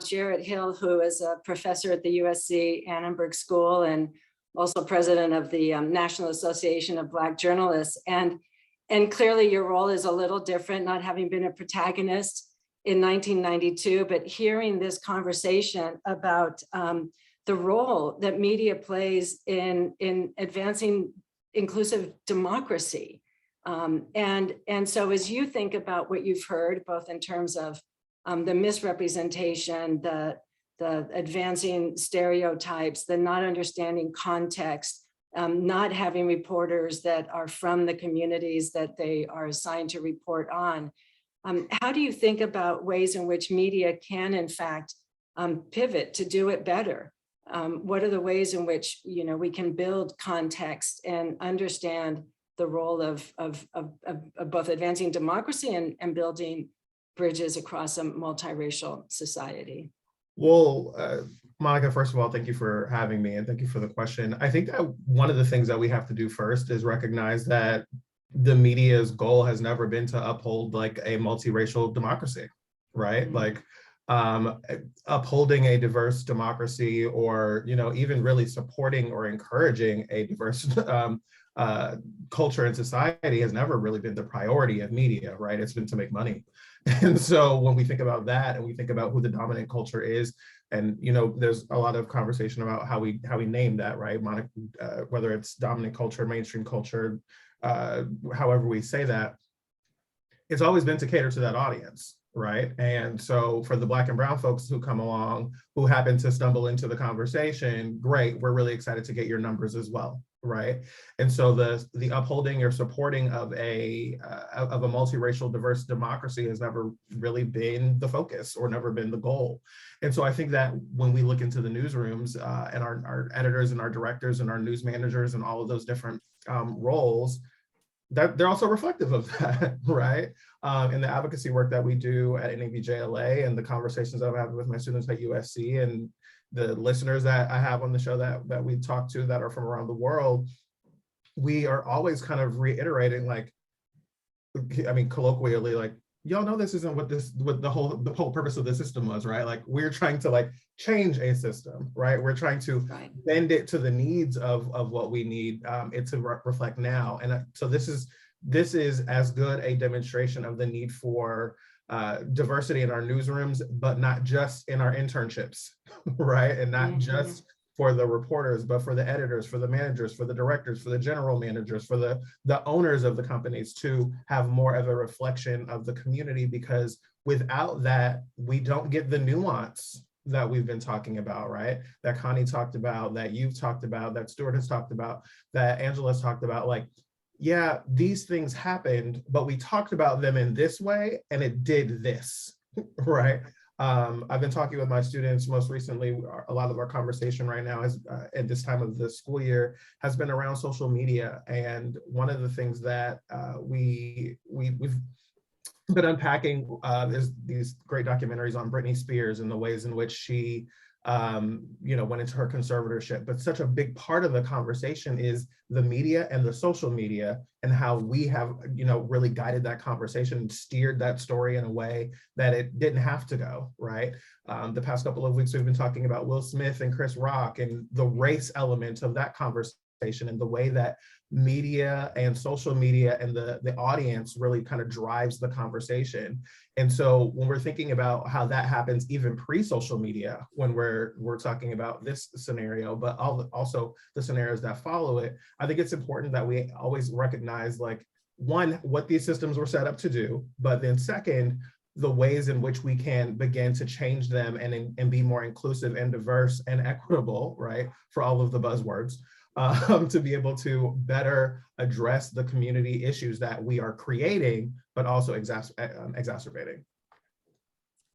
Jarrett Hill, who is a professor at the USC Annenberg School and also president of the National Association of Black Journalists. And clearly your role is a little different, not having been a protagonist in 1992, but hearing this conversation about the role that media plays in advancing inclusive democracy. And so as you think about what you've heard, both in terms of the misrepresentation, the advancing stereotypes, the not understanding context, not having reporters that are from the communities that they are assigned to report on. How do you think about ways in which media can, in fact, pivot to do it better? What are the ways in which we can build context and understand the role of both advancing democracy and building bridges across a multiracial society? Well, Monica, first of all, thank you for having me and thank you for the question. I think that one of the things that we have to do first is recognize that the media's goal has never been to uphold like a multiracial democracy, right? Mm-hmm. Like upholding a diverse democracy or, even really supporting or encouraging a diverse culture and society has never really been the priority of media, right? It's been to make money. And so when we think about that and we think about who the dominant culture is, and there's a lot of conversation about how we name that, right? Whether it's dominant culture, mainstream culture, however we say that, it's always been to cater to that audience, right? And so for the Black and brown folks who come along, who happen to stumble into the conversation, great, we're really excited to get your numbers as well, right? And so the upholding or supporting of a multiracial, diverse democracy has never really been the focus or never been the goal. And so I think that when we look into the newsrooms and our editors and our directors and our news managers and all of those different roles, that they're also reflective of that, right? In the advocacy work that we do at NABJLA and the conversations that I've had with my students at USC and the listeners that I have on the show that we talk to that are from around the world, we are always kind of reiterating, like, colloquially, like, y'all know this isn't what the whole purpose of the system was, right? Like, we're trying to like change a system, right? We're trying to bend it to the needs of what we need it to reflect now. And so this is as good a demonstration of the need for diversity in our newsrooms, but not just in our internships, right? And not just for the reporters, but for the editors, for the managers, for the directors, for the general managers, for the owners of the companies to have more of a reflection of the community, because without that, we don't get the nuance that we've been talking about, right? That Connie talked about, that you've talked about, that Stuart has talked about, that Angela's talked about. Like, yeah, these things happened, but we talked about them in this way and it did this, right? I've been talking with my students most recently. A lot of our conversation right now is at this time of the school year has been around social media. And one of the things that we've been unpacking is these great documentaries on Britney Spears and the ways in which she went into her conservatorship. But such a big part of the conversation is the media and the social media and how we have, really guided that conversation and steered that story in a way that it didn't have to go, right? The past couple of weeks, we've been talking about Will Smith and Chris Rock and the race element of that conversation and the way that media and social media and the audience really kind of drives the conversation. And so when we're thinking about how that happens even pre-social media, when we're talking about this scenario, but also the scenarios that follow it, I think it's important that we always recognize, like, one, what these systems were set up to do, but then second, the ways in which we can begin to change them and be more inclusive and diverse and equitable, right, for all of the buzzwords, to be able to better address the community issues that we are creating, but also exacerbating.